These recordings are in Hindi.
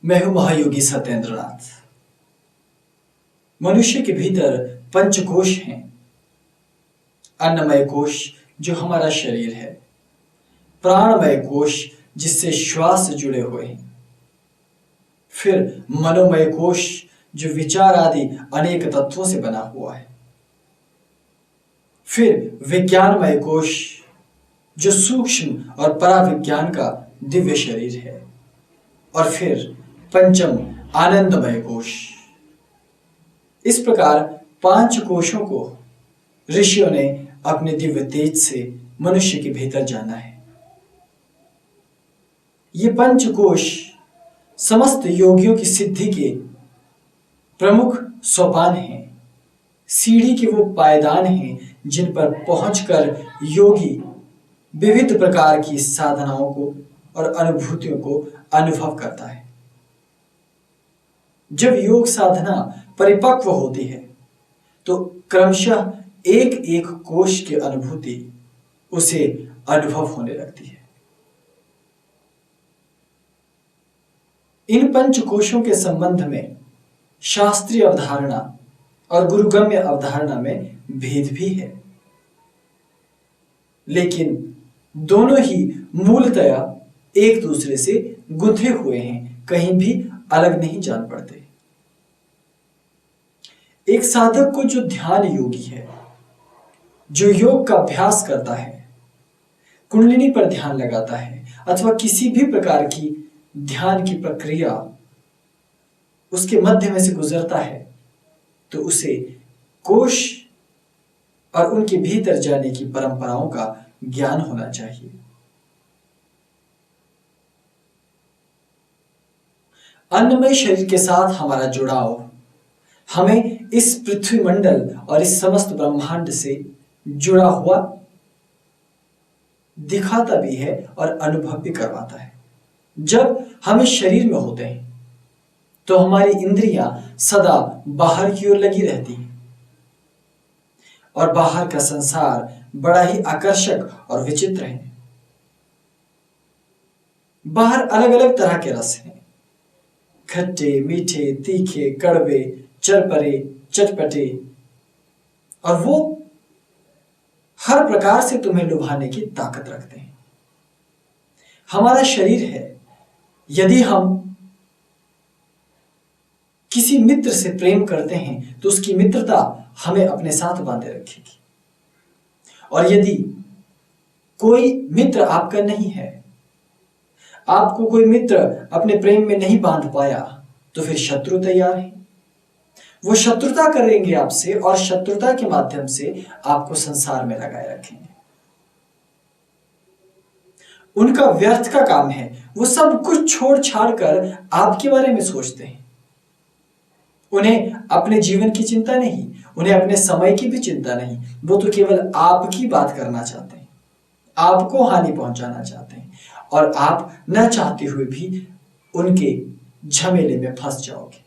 मैं हूं महायोगी सत्येंद्रनाथ। मनुष्य के भीतर पंचकोश हैं। अन्नमय कोश जो हमारा शरीर है, प्राणमय कोश जिससे श्वास जुड़े हुए हैं, फिर मनोमय कोश जो विचार आदि अनेक तत्वों से बना हुआ है, फिर विज्ञानमय कोश जो सूक्ष्म और पराविज्ञान का दिव्य शरीर है, और फिर पंचम आनंदमय कोश। इस प्रकार 5 कोशों को ऋषियों ने अपने दिव्य तेज से मनुष्य के भीतर जाना है। ये 5 कोश समस्त योगियों की सिद्धि के प्रमुख सोपान हैं, सीढ़ी के वो पायदान हैं जिन पर पहुंचकर योगी विविध प्रकार की साधनाओं को और अनुभूतियों को अनुभव करता है। जब योग साधना परिपक्व होती है तो क्रमशः एक एक कोश की अनुभूति उसे अनुभव होने लगती है। इन 5 कोशों के संबंध में शास्त्रीय अवधारणा और गुरुगम्य अवधारणा में भेद भी है, लेकिन दोनों ही मूलतया एक दूसरे से गुंथे हुए हैं, कहीं भी अलग नहीं जान पड़ते। एक साधक को जो ध्यान योगी है, जो योग का अभ्यास करता है, कुंडलिनी पर ध्यान लगाता है अथवा किसी भी प्रकार की ध्यान की प्रक्रिया उसके मध्य में से गुजरता है, तो उसे कोश और उनके भीतर जाने की परंपराओं का ज्ञान होना चाहिए। अन्नमय शरीर के साथ हमारा जुड़ाव हमें इस पृथ्वी मंडल और इस समस्त ब्रह्मांड से जुड़ा हुआ दिखाता भी है और अनुभव भी करवाता है। जब हम इस शरीर में होते हैं तो हमारी इंद्रियां सदा बाहर की ओर लगी रहती हैं और बाहर का संसार बड़ा ही आकर्षक और विचित्र है। बाहर अलग अलग तरह के रस हैं, खट्टे, मीठे, तीखे, कड़वे, चरपरे, चटपटे, और वो हर प्रकार से तुम्हें लुभाने की ताकत रखते हैं। हमारा शरीर है, यदि हम किसी मित्र से प्रेम करते हैं तो उसकी मित्रता हमें अपने साथ बांधे रखेगी, और यदि कोई मित्र आपका नहीं है, आपको कोई मित्र अपने प्रेम में नहीं बांध पाया, तो फिर शत्रु तैयार है। वो शत्रुता करेंगे आपसे और शत्रुता के माध्यम से आपको संसार में लगाए रखेंगे। उनका व्यर्थ का काम है, वो सब कुछ छोड़ छाड़ कर आपके बारे में सोचते हैं। उन्हें अपने जीवन की चिंता नहीं, उन्हें अपने समय की भी चिंता नहीं, वो तो केवल आपकी बात करना चाहते हैं, आपको हानि पहुंचाना चाहते हैं, और आप न चाहते हुए भी उनके झमेले में फंस जाओगे।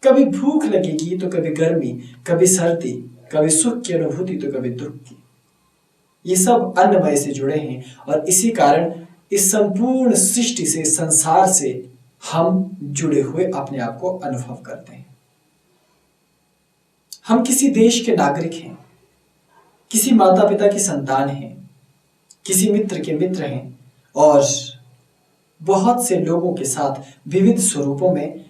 कभी भूख लगेगी तो कभी गर्मी, कभी सर्दी, कभी सुख की अनुभूति तो कभी दुख की। ये सब अन्नमय से जुड़े हैं, और इसी कारण इस संपूर्ण सृष्टि से, संसार से हम जुड़े हुए अपने आप को अनुभव करते हैं। हम किसी देश के नागरिक हैं, किसी माता पिता की संतान हैं, किसी मित्र के मित्र हैं, और बहुत से लोगों के साथ विविध स्वरूपों में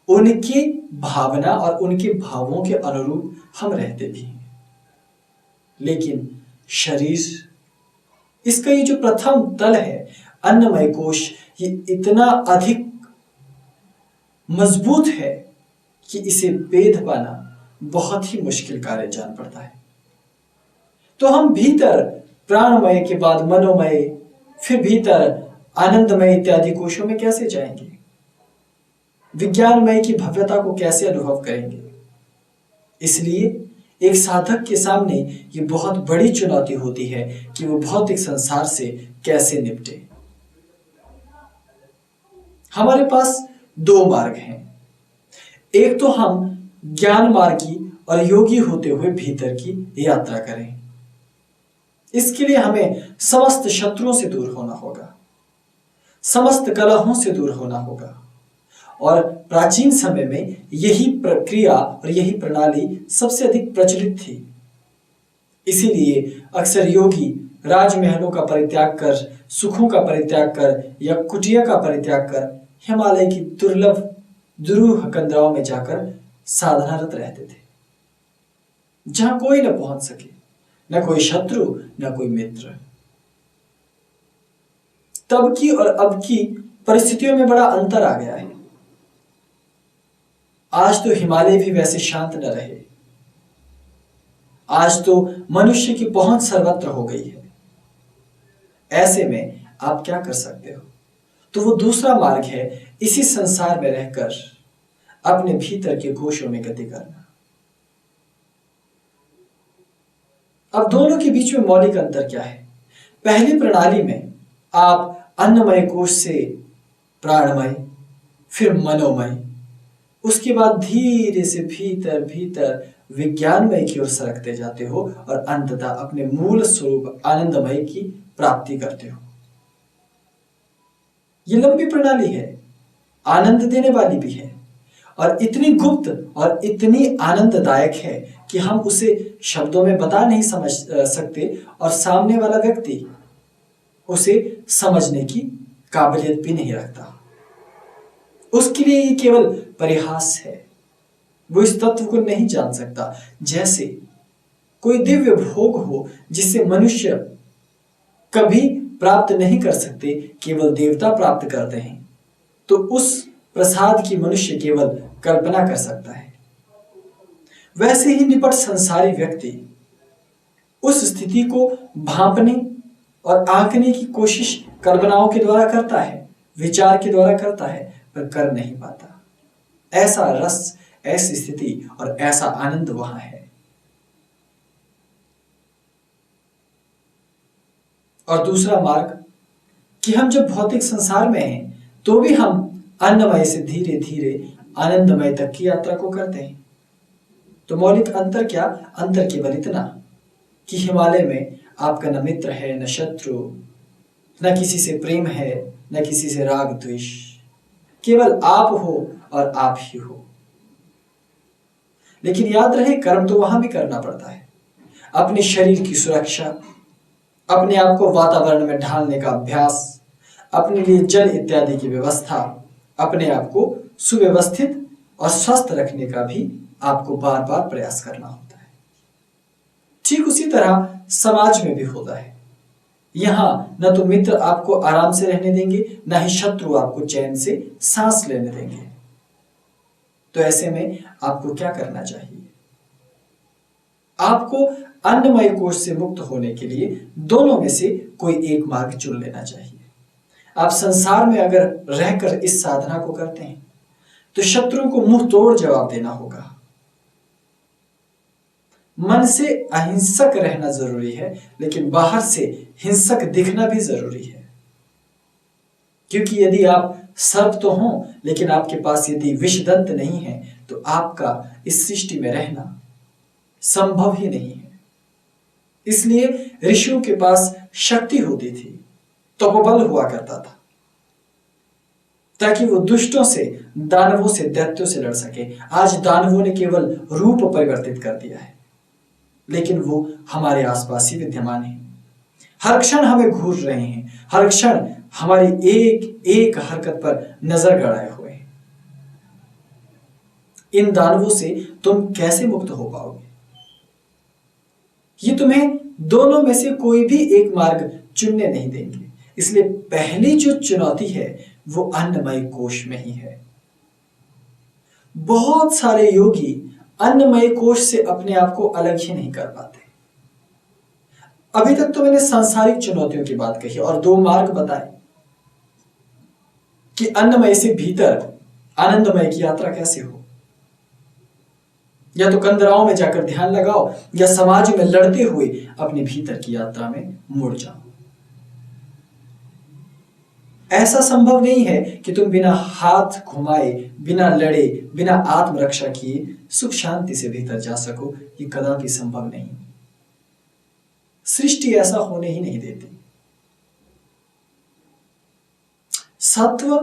उनकी भावना और उनके भावों के अनुरूप हम रहते भी हैं। लेकिन शरीर, इसका ये जो प्रथम तल है, अन्नमय कोश, ये इतना अधिक मजबूत है कि इसे भेद पाना बहुत ही मुश्किल कार्य जान पड़ता है। तो हम भीतर प्राणमय के बाद मनोमय, फिर भीतर आनंदमय इत्यादि कोशों में कैसे जाएंगे? विज्ञानमय की भव्यता को कैसे अनुभव करेंगे? इसलिए एक साधक के सामने ये बहुत बड़ी चुनौती होती है कि वो भौतिक संसार से कैसे निपटे। हमारे पास 2 मार्ग हैं। एक तो हम ज्ञान मार्गी और योगी होते हुए भीतर की यात्रा करें। इसके लिए हमें समस्त शत्रुओं से दूर होना होगा, समस्त कलहों से दूर होना होगा। और प्राचीन समय में यही प्रक्रिया और यही प्रणाली सबसे अधिक प्रचलित थी। इसीलिए अक्सर योगी राजमहलों का परित्याग कर, सुखों का परित्याग कर या कुटिया का परित्याग कर हिमालय की दुर्लभ दुरूह कंदराओं में जाकर साधनारत रहते थे, जहां कोई न पहुंच सके, न कोई शत्रु न कोई मित्र। तब की और अब की परिस्थितियों में बड़ा अंतर आ गया है। आज तो हिमालय भी वैसे शांत न रहे। आज तो मनुष्य की पहुंच सर्वत्र हो गई है। ऐसे में आप क्या कर सकते हो? तो वो दूसरा मार्ग है, इसी संसार में रहकर अपने भीतर के कोशों में गति करना। अब दोनों के बीच में मौलिक अंतर क्या है? पहली प्रणाली में आप अन्नमय कोश से प्राणमय, फिर मनोमय, उसके बाद धीरे से भीतर भीतर विज्ञानमय की ओर सरकते जाते हो और अंततः अपने मूल स्वरूप आनंदमय की प्राप्ति करते हो। यह लंबी प्रणाली है, आनंद देने वाली भी है और इतनी गुप्त और इतनी आनंददायक है कि हम उसे शब्दों में बता नहीं समझ सकते और सामने वाला व्यक्ति उसे समझने की काबिलियत भी नहीं रखता। उसके लिए ये केवल परिहास है। वो इस तत्व को नहीं जान सकता। जैसे कोई दिव्य भोग हो जिसे मनुष्य कभी प्राप्त नहीं कर सकते, केवल देवता प्राप्त करते हैं, तो उस प्रसाद की मनुष्य केवल कल्पना कर सकता है। वैसे ही निपट संसारी व्यक्ति उस स्थिति को भांपने और आंकने की कोशिश कल्पनाओं के द्वारा करता है, विचार के द्वारा करता है, पर कर नहीं पाता। ऐसा रस, ऐसी स्थिति और ऐसा आनंद वहां है। और दूसरा मार्ग कि हम जब भौतिक संसार में हैं तो भी हम अन्नमय से धीरे धीरे आनंदमय तक की यात्रा को करते हैं। तो मौलिक अंतर क्या? अंतर केवल इतना कि हिमालय में आपका न मित्र है, न शत्रु, न किसी से प्रेम है, न किसी से राग द्वेष, केवल आप हो और आप ही हो। लेकिन याद रहे, कर्म तो वहां भी करना पड़ता है। अपने शरीर की सुरक्षा, अपने आप को वातावरण में ढालने का अभ्यास, अपने लिए जल इत्यादि की व्यवस्था, अपने आप को सुव्यवस्थित और स्वस्थ रखने का भी आपको बार बार प्रयास करना होता है। ठीक उसी तरह समाज में भी होता है। यहां न तो मित्र आपको आराम से रहने देंगे, न ही शत्रु आपको चैन से सांस लेने देंगे। तो ऐसे में आपको क्या करना चाहिए? आपको अन्नमय कोश से मुक्त होने के लिए दोनों में से कोई एक मार्ग चुन लेना चाहिए। आप संसार में अगर रहकर इस साधना को करते हैं तो शत्रु को मुंह तोड़ जवाब देना होगा। मन से अहिंसक रहना जरूरी है, लेकिन बाहर से हिंसक दिखना भी जरूरी है। क्योंकि यदि आप सर्प तो हो, लेकिन आपके पास यदि विषदंत नहीं है तो आपका इस सृष्टि में रहना संभव ही नहीं है। इसलिए ऋषियों के पास शक्ति होती थी, तपोबल हुआ करता था, ताकि वो दुष्टों से, दानवों से, दैत्यों से लड़ सके। आज दानवों ने केवल रूप परिवर्तित कर दिया है, लेकिन वो हमारे आसपास ही विद्यमान है। हर क्षण हमें घूर रहे हैं, हर क्षण हमारी एक एक हरकत पर नजर गड़ाए हुए हैं। इन दानवों से तुम कैसे मुक्त हो पाओगे? ये तुम्हें दोनों में से कोई भी एक मार्ग चुनने नहीं देंगे। इसलिए पहली जो चुनौती है वो अन्नमय कोश में ही है। बहुत सारे योगी अन्नमय कोश से अपने आप को अलग ही नहीं कर पाते। अभी तक तो मैंने सांसारिक चुनौतियों की बात कही और दो मार्ग बताए कि अन्नमय से भीतर आनंदमय की यात्रा कैसे हो। या तो कंदराओं में जाकर ध्यान लगाओ, या समाज में लड़ते हुए अपने भीतर की यात्रा में मुड़ जाओ। ऐसा संभव नहीं है कि तुम बिना हाथ घुमाए, बिना लड़े, बिना आत्मरक्षा किए सुख शांति से भीतर जा सको। ये कदापि संभव नहीं। सृष्टि ऐसा होने ही नहीं देती। सत्व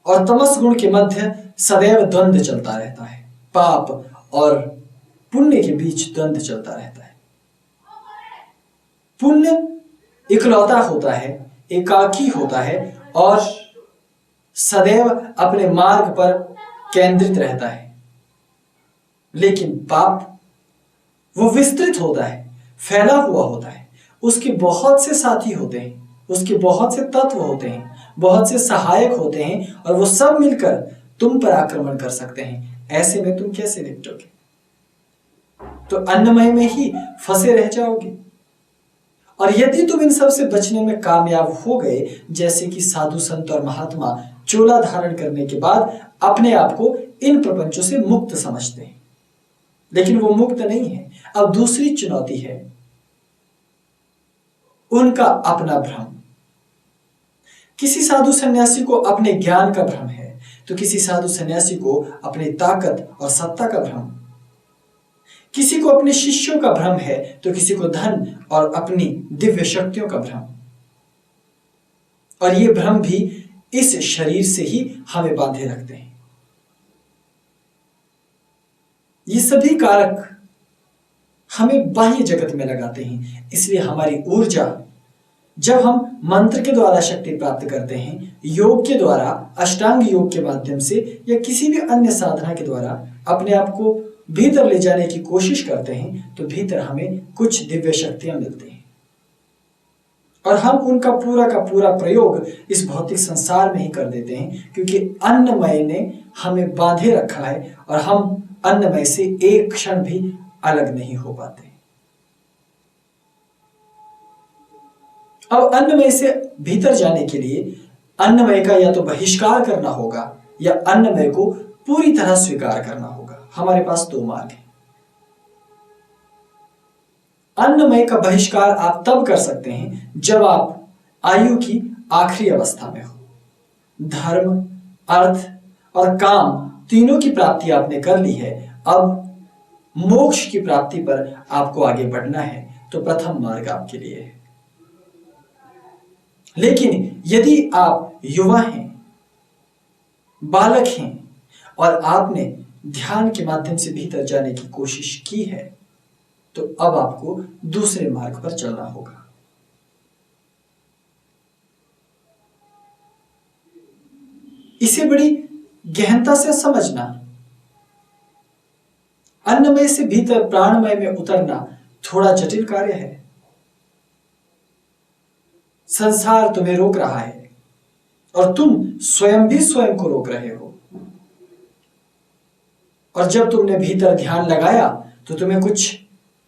और तमस गुण के मध्य सदैव द्वंद्व चलता रहता है। पाप और पुण्य के बीच द्वंद्व चलता रहता है। पुण्य इकलौता होता है, एकाकी होता है और सदैव अपने मार्ग पर केंद्रित रहता है। लेकिन पाप वो विस्तृत होता है, फैला हुआ होता है। उसके बहुत से साथी होते हैं, उसके बहुत से तत्व होते हैं, बहुत से सहायक होते हैं और वो सब मिलकर तुम पर आक्रमण कर सकते हैं। ऐसे में तुम कैसे निपटोगे? तो अन्नमय में ही फंसे रह जाओगे। और यदि तुम इन सब से बचने में कामयाब हो गए, जैसे कि साधु संत और महात्मा चोला धारण करने के बाद अपने आप को इन प्रपंचों से मुक्त समझते हैं, लेकिन वो मुक्त नहीं है। अब दूसरी चुनौती है उनका अपना भ्रम। किसी साधु सन्यासी को अपने ज्ञान का भ्रम है, तो किसी साधु सन्यासी को अपनी ताकत और सत्ता का भ्रम। किसी को अपने शिष्यों का भ्रम है, तो किसी को धन और अपनी दिव्य शक्तियों का भ्रम। और ये भ्रम भी इस शरीर से ही हमें बांधे रखते हैं। ये सभी कारक हमें बाह्य जगत में लगाते हैं। इसलिए हमारी ऊर्जा, जब हम मंत्र के द्वारा शक्ति प्राप्त करते हैं, योग के द्वारा, अष्टांग योग के माध्यम से या किसी भी अन्य साधना के द्वारा अपने आप को भीतर ले जाने की कोशिश करते हैं, तो भीतर हमें कुछ दिव्य शक्तियां मिलती हैं और हम उनका पूरा का पूरा प्रयोग इस भौतिक संसार में ही कर देते हैं, क्योंकि अन्नमय ने हमें बांधे रखा है और हम अन्नमय से एक क्षण भी अलग नहीं हो पाते। अब अन्नमय से भीतर जाने के लिए अन्नमय का या तो बहिष्कार करना होगा या अन्नमय को पूरी तरह स्वीकार करना होगा। हमारे पास दो मार्ग हैं। अन्नमय का बहिष्कार आप तब कर सकते हैं जब आप आयु की आखिरी अवस्था में हो। धर्म, अर्थ और काम तीनों की प्राप्ति आपने कर ली है। अब मोक्ष की प्राप्ति पर आपको आगे बढ़ना है, तो प्रथम मार्ग आपके लिए है। लेकिन यदि आप युवा हैं, बालक हैं और आपने ध्यान के माध्यम से भीतर जाने की कोशिश की है, तो अब आपको दूसरे मार्ग पर चलना होगा। इसे बड़ी गहनता से समझना। अन्नमय से भीतर प्राणमय में उतरना थोड़ा जटिल कार्य है। संसार तुम्हें रोक रहा है और तुम स्वयं भी स्वयं को रोक रहे हो। और जब तुमने भीतर ध्यान लगाया तो तुम्हें कुछ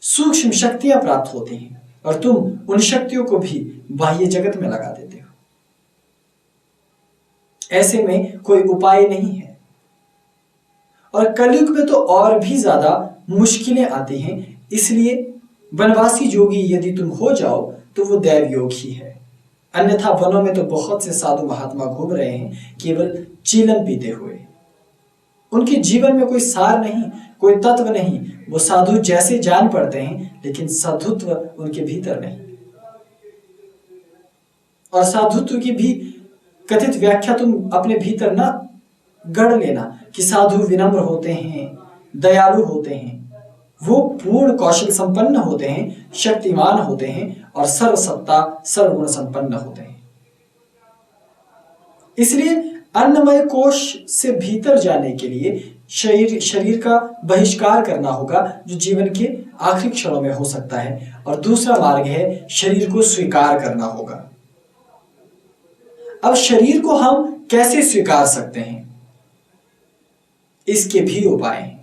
सूक्ष्म शक्तियां प्राप्त होती हैं और तुम उन शक्तियों को भी बाह्य जगत में लगा देते हो। ऐसे में कोई उपाय नहीं है। और कलयुग में तो और भी ज्यादा मुश्किलें आती हैं। इसलिए वनवासी योगी यदि तुम हो जाओ तो वो दैव योग ही है। अन्यथा वनों में तो बहुत से साधु महात्मा घूम रहे हैं केवल चीलम पीते हुए। उनके जीवन में कोई सार नहीं, कोई तत्व नहीं। वो साधु जैसे जान पड़ते हैं, लेकिन साधुत्व उनके भीतर नहीं। और साधुत्व की भी कथित व्याख्या तुम अपने भीतर ना गढ़ लेना कि साधु विनम्र होते हैं, दयालु होते हैं, वो पूर्ण कौशल संपन्न होते हैं, शक्तिमान होते हैं और सर्वसत्ता सर्वगुण संपन्न होते हैं। इसलिए अन्नमय कोश से भीतर जाने के लिए शरीर का बहिष्कार करना होगा, जो जीवन के आखिरी क्षणों में हो सकता है। और दूसरा मार्ग है शरीर को स्वीकार करना होगा। अब शरीर को हम कैसे स्वीकार सकते हैं, इसके भी उपाय हैं।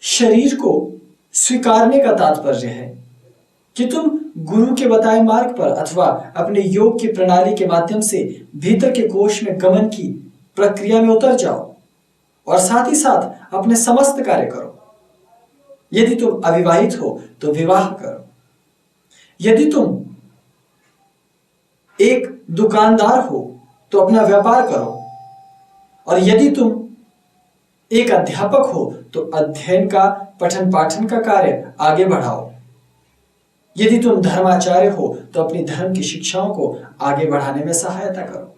शरीर को स्वीकारने का तात्पर्य है कि तुम गुरु के बताए मार्ग पर अथवा अपने योग की प्रणाली के माध्यम से भीतर के कोश में गमन की प्रक्रिया में उतर जाओ और साथ ही साथ अपने समस्त कार्य करो। यदि तुम अविवाहित हो तो विवाह करो। यदि तुम एक दुकानदार हो तो अपना व्यापार करो। और यदि तुम एक अध्यापक हो तो अध्ययन का, पठन पाठन का कार्य आगे बढ़ाओ। यदि तुम धर्माचार्य हो तो अपनी धर्म की शिक्षाओं को आगे बढ़ाने में सहायता करो।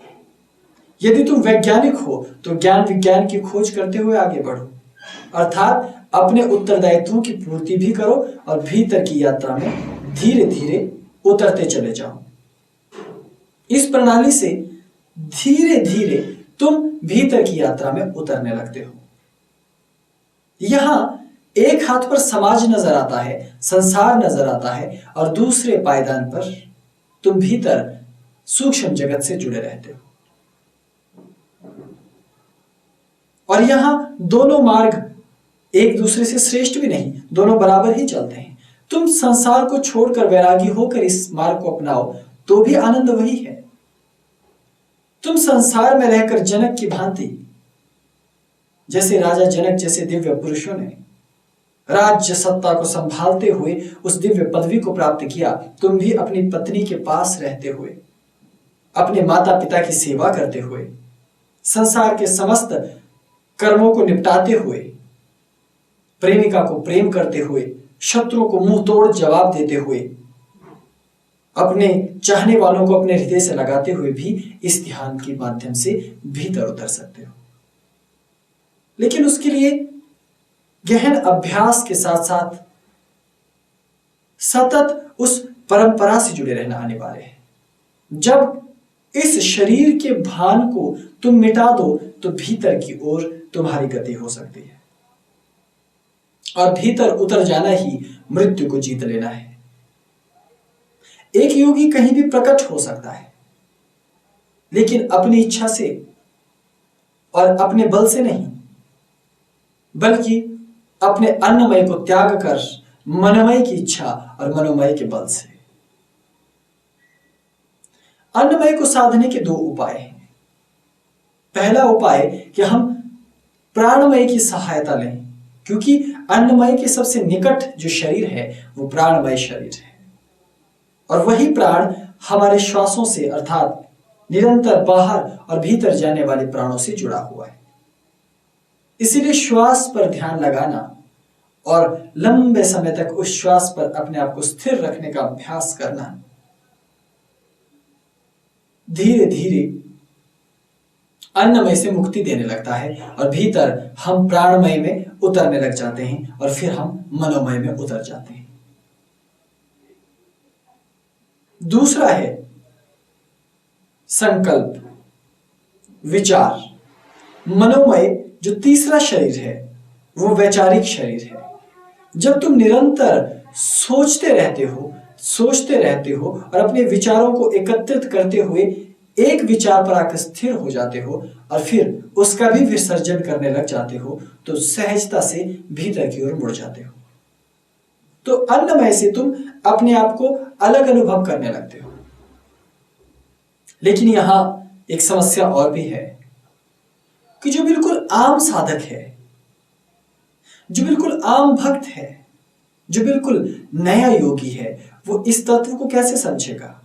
यदि तुम वैज्ञानिक हो तो ज्ञान विज्ञान की खोज करते हुए आगे बढ़ो, अर्थात अपने उत्तरदायित्वों की पूर्ति भी करो और भीतर की यात्रा में धीरे धीरे उतरते चले जाओ। इस प्रणाली से धीरे धीरे तुम भीतर की यात्रा में उतरने लगते हो। यहां एक हाथ पर समाज नजर आता है, संसार नजर आता है, और दूसरे पायदान पर तुम भीतर सूक्ष्म जगत से जुड़े रहते हो। और यहां दोनों मार्ग एक दूसरे से श्रेष्ठ भी नहीं, दोनों बराबर ही चलते हैं। तुम संसार को छोड़कर वैरागी होकर इस मार्ग को अपनाओ तो भी आनंद वही है। तुम संसार में रहकर जनक की भांति, जैसे राजा जनक जैसे दिव्य पुरुषों ने राज्य सत्ता को संभालते हुए उस दिव्य पदवी को प्राप्त किया, तुम भी अपनी पत्नी के पास रहते हुए, अपने माता पिता की सेवा करते हुए, संसार के समस्त कर्मों को निपटाते हुए, प्रेमिका को प्रेम करते हुए, शत्रुओं को मुंह तोड़ जवाब देते हुए, अपने चाहने वालों को अपने हृदय से लगाते हुए भी इस ध्यान के माध्यम से भीतर उतर सकते हो। लेकिन उसके लिए गहन अभ्यास के साथ साथ सतत उस परंपरा से जुड़े रहना अनिवार्य है। जब इस शरीर के भान को तुम मिटा दो तो भीतर की ओर तुम्हारी गति हो सकती है, और भीतर उतर जाना ही मृत्यु को जीत लेना है। एक योगी कहीं भी प्रकट हो सकता है, लेकिन अपनी इच्छा से और अपने बल से नहीं, बल्कि अपने अन्नमय को त्याग कर मनोमय की इच्छा और मनोमय के बल से। अन्नमय को साधने के दो उपाय हैं। पहला उपाय कि हम प्राणमय की सहायता लें, क्योंकि अन्नमय के सबसे निकट जो शरीर है वो प्राणमय शरीर है, और वही प्राण हमारे श्वासों से अर्थात निरंतर बाहर और भीतर जाने वाले प्राणों से जुड़ा हुआ है। इसीलिए श्वास पर ध्यान लगाना और लंबे समय तक उस श्वास पर अपने आप को स्थिर रखने का अभ्यास करना धीरे धीरे अन्नमय से मुक्ति देने लगता है, और भीतर हम प्राणमय में उतरने लग जाते हैं, और फिर हम मनोमय में उतर जाते हैं। दूसरा है संकल्प, विचार। मनोमय जो तीसरा शरीर है वो वैचारिक शरीर है। जब तुम निरंतर सोचते रहते हो और अपने विचारों को एकत्रित करते हुए एक विचार पर आकर स्थिर हो जाते हो और फिर उसका भी विसर्जन करने लग जाते हो, तो सहजता से भीतर की ओर मुड़ जाते हो। तो अन्नमय से तुम अपने आप को अलग अनुभव करने लगते हो। लेकिन यहां एक समस्या और भी है कि जो बिल्कुल आम साधक है, जो बिल्कुल आम भक्त है, जो बिल्कुल नया योगी है, वो इस तत्व को कैसे समझेगा?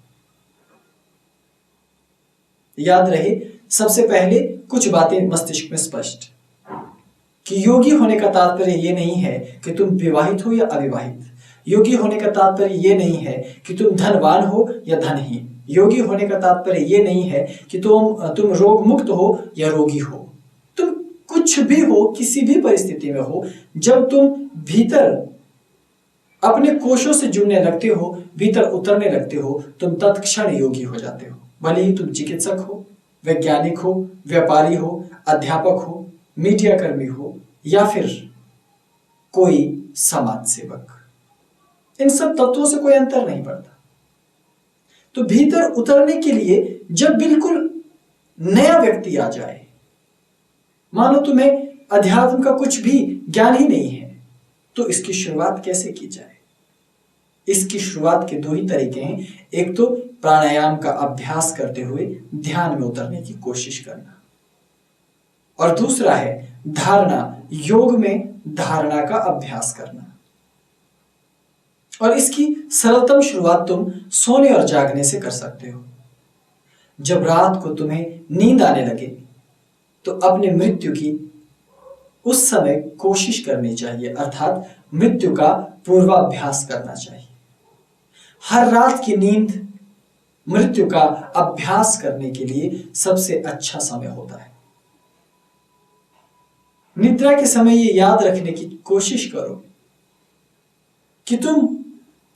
याद रहे, सबसे पहले कुछ बातें मस्तिष्क में स्पष्ट कि योगी होने का तात्पर्य ये नहीं है कि तुम विवाहित हो या अविवाहित। योगी होने का तात्पर्य ये नहीं है कि तुम धनवान हो या धनहीन। योगी होने का तात्पर्य ये नहीं है कि तुम रोग मुक्त हो या रोगी हो। तुम कुछ भी हो, किसी भी परिस्थिति में हो, जब तुम भीतर अपने कोशों से जुड़ने लगते हो, भीतर उतरने लगते हो, तुम तत्क्षण योगी हो जाते हो। भले ही तुम चिकित्सक हो, वैज्ञानिक हो, व्यापारी हो, अध्यापक हो, मीडिया कर्मी हो या फिर कोई समाज सेवक, इन सब तत्वों से कोई अंतर नहीं पड़ता। तो भीतर उतरने के लिए जब बिल्कुल नया व्यक्ति आ जाए, मानो तुम्हें अध्यात्म का कुछ भी ज्ञान ही नहीं है, तो इसकी शुरुआत कैसे की जाए? इसकी शुरुआत के दो ही तरीके हैं। एक तो प्राणायाम का अभ्यास करते हुए ध्यान में उतरने की कोशिश करना, और दूसरा है धारणा, योग में धारणा का अभ्यास करना। और इसकी सरलतम शुरुआत तुम सोने और जागने से कर सकते हो। जब रात को तुम्हें नींद आने लगे तो अपने मृत्यु की उस समय कोशिश करनी चाहिए, अर्थात मृत्यु का पूर्वाभ्यास करना चाहिए। हर रात की नींद मृत्यु का अभ्यास करने के लिए सबसे अच्छा समय होता है। निद्रा के समय ये याद रखने की कोशिश करो कि तुम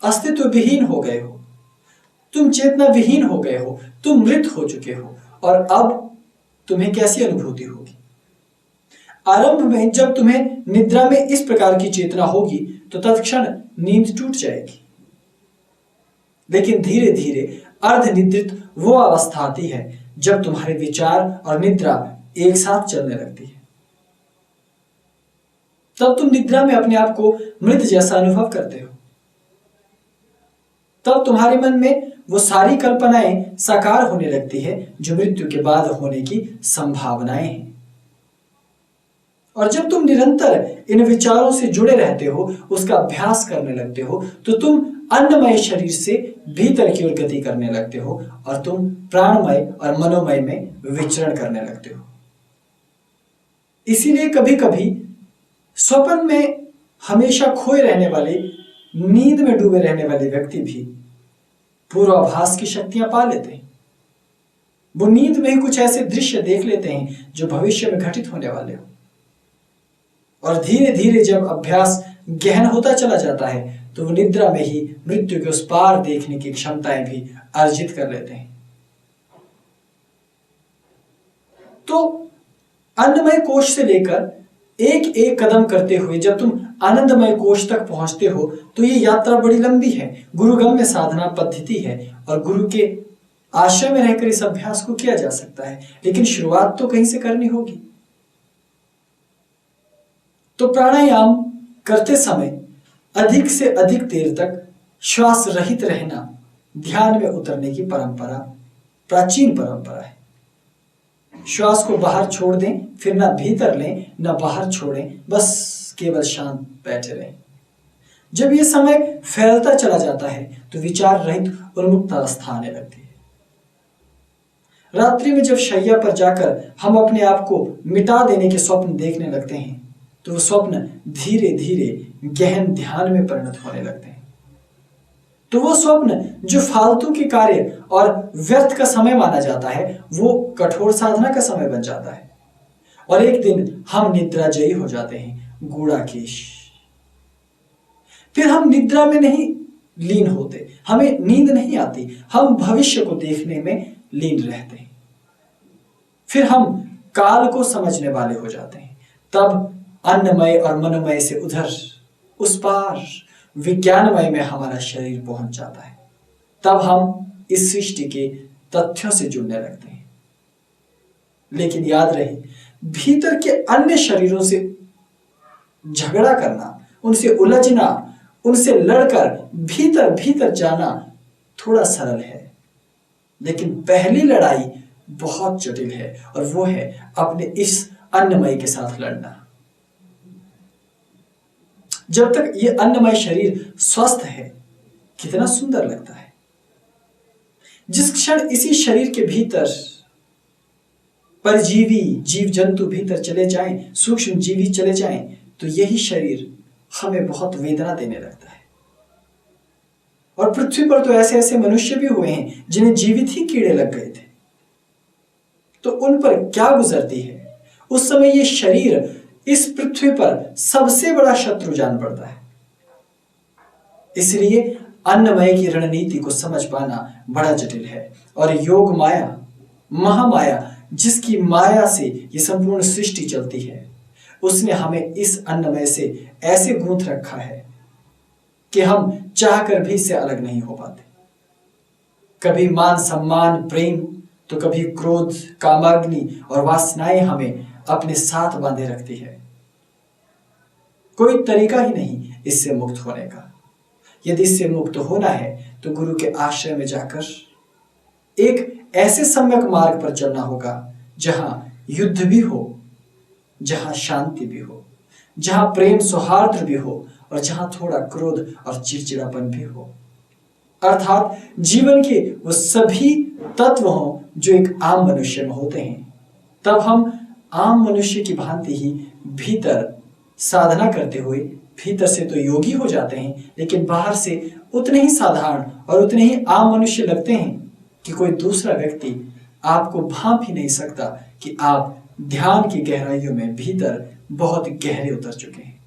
अस्तित्व विहीन हो गए हो, तुम चेतना विहीन हो गए हो, तुम मृत हो चुके हो, और अब तुम्हें कैसी अनुभूति होगी। आरंभ में जब तुम्हें निद्रा में इस प्रकार की चेतना होगी तो तत्क्षण नींद टूट जाएगी, लेकिन धीरे धीरे अर्धनिद्रित वो अवस्था आती है जब तुम्हारे विचार और निद्रा एक साथ चलने लगती है। तब तुम निद्रा में अपने आप को मृत जैसा अनुभव करते हो। तब तुम्हारे मन में वो सारी कल्पनाएं साकार होने लगती है जो मृत्यु के बाद होने की संभावनाएं हैं। और जब तुम निरंतर इन विचारों से जुड़े रहते हो, उसका अभ्यास करने लगते हो, तो तुम अन्नमय शरीर से भीतर की ओर गति करने लगते हो और तुम प्राणमय और मनोमय में विचरण करने लगते हो। इसीलिए कभी कभी स्वप्न में हमेशा खोए रहने वाले, नींद में डूबे रहने वाले व्यक्ति भी पूर्वाभास की शक्तियां पा लेते हैं। वो नींद में ही कुछ ऐसे दृश्य देख लेते हैं जो भविष्य में घटित होने वाले हो। और धीरे धीरे जब अभ्यास गहन होता चला जाता है तो वो निद्रा में ही मृत्यु के उस पार देखने की क्षमताएं भी अर्जित कर लेते हैं। तो अन्नमय कोश से लेकर एक एक कदम करते हुए जब तुम आनंदमय कोश तक पहुंचते हो तो ये यात्रा बड़ी लंबी है, गुरुगम्य साधना पद्धति है और गुरु के आश्रय में रहकर इस अभ्यास को किया जा सकता है, लेकिन शुरुआत तो कहीं से करनी होगी। तो प्राणायाम करते समय अधिक से अधिक देर तक श्वास रहित रहना ध्यान में उतरने की परंपरा प्राचीन परंपरा है। श्वास को बाहर छोड़ दें, फिर ना भीतर लें ना बाहर छोड़ें, बस केवल शांत बैठे रहें। जब यह समय फैलता चला जाता है तो विचार रहित उन्मुक्त अवस्था आने लगती है। रात्रि में जब शैया पर जाकर हम अपने आप को मिटा देने के स्वप्न देखने लगते हैं तो वो स्वप्न धीरे धीरे गहन ध्यान में परिणत होने लगते हैं। तो वो स्वप्न जो फालतू के कार्य और व्यर्थ का समय माना जाता है वो कठोर साधना का समय बन जाता है और एक दिन हम निद्राजयी हो जाते हैं, गूढ़ाकेश। फिर हम निद्रा में नहीं लीन होते, हमें नींद नहीं आती, हम भविष्य को देखने में लीन रहते हैं। फिर हम काल को समझने वाले हो जाते हैं। तब अन्नमय और मनोमय से उधर उस पार विज्ञानमय में हमारा शरीर पहुंच जाता है। तब हम इस सृष्टि के तथ्यों से जुड़ने लगते हैं। लेकिन याद रहे, भीतर के अन्य शरीरों से झगड़ा करना, उनसे उलझना, उनसे लड़कर भीतर भीतर जाना थोड़ा सरल है, लेकिन पहली लड़ाई बहुत जटिल है और वो है अपने इस अन्नमय के साथ लड़ना। जब तक ये अन्नमय शरीर स्वस्थ है कितना सुंदर लगता है। जिस क्षण इसी शरीर के भीतर परजीवी जीव जंतु भीतर चले जाएं, सूक्ष्म जीवी चले जाएं, तो यही शरीर हमें बहुत वेदना देने लगता है। और पृथ्वी पर तो ऐसे ऐसे मनुष्य भी हुए हैं जिन्हें जीवित ही कीड़े लग गए थे, तो उन पर क्या गुजरती है। उस समय ये शरीर इस पृथ्वी पर सबसे बड़ा शत्रु जान पड़ता है। इसलिए अन्नमय की रणनीति को समझ पाना बड़ा जटिल है। और योग माया, महामाया, जिसकी माया से ये संपूर्ण सृष्टि चलती है, उसने हमें इस अन्नमय से ऐसे गूंथ रखा है कि हम चाहकर भी इससे अलग नहीं हो पाते। कभी मान सम्मान प्रेम, तो कभी क्रोध कामाग्नि और वासनाएं हमें अपने साथ बांधे रखती है। कोई तरीका ही नहीं इससे मुक्त होने का। यदि इससे मुक्त होना है तो गुरु के आश्रय में जाकर एक ऐसे सम्यक मार्ग पर चलना होगा जहां युद्ध भी हो, जहां शांति भी हो, जहां प्रेम सौहार्द भी हो और जहां थोड़ा क्रोध और चिड़चिड़ापन भी हो। अर्थात जीवन के वो सभी तत्व हों जो एक आम मनुष्य में होते हैं। तब हम आम मनुष्य की भांति ही भीतर साधना करते हुए भीतर से तो योगी हो जाते हैं, लेकिन बाहर से उतने ही साधारण और उतने ही आम मनुष्य लगते हैं। कि कोई दूसरा व्यक्ति आपको भांप ही नहीं सकता कि आप ध्यान की गहराइयों में भीतर बहुत गहरे उतर चुके हैं।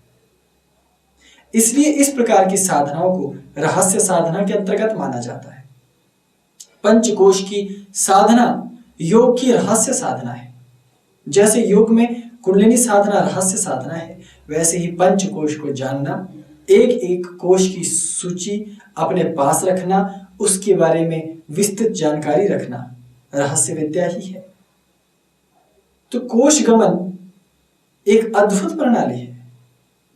इसलिए इस प्रकार की साधनाओं को रहस्य साधना के अंतर्गत माना जाता है। पंचकोश की साधना योग की रहस्य साधना है। जैसे योग में कुंडलिनी साधना रहस्य साधना है, वैसे ही पंचकोश को जानना, एक एक कोश की सूची अपने पास रखना, उसके बारे में विस्तृत जानकारी रखना रहस्य विद्या ही है। तो कोश गमन एक अद्भुत प्रणाली है,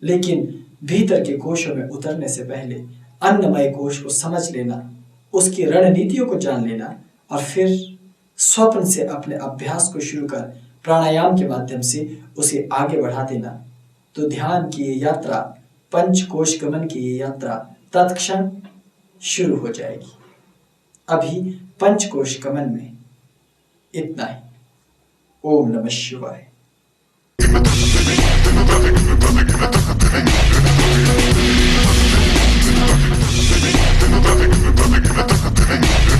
लेकिन भीतर के कोशों में उतरने से पहले अन्नमय कोश को समझ लेना, उसकी रणनीतियों को जान लेना और फिर स्वप्न से अपने अभ्यास को शुरू कर प्राणायाम के माध्यम से उसे आगे बढ़ा देना, तो ध्यान की ये यात्रा, पंचकोश गमन की ये यात्रा तत्क्षण शुरू हो जाएगी। अभी पंचकोश गमन में इतना ही। ओम नमः शिवाय। Hey!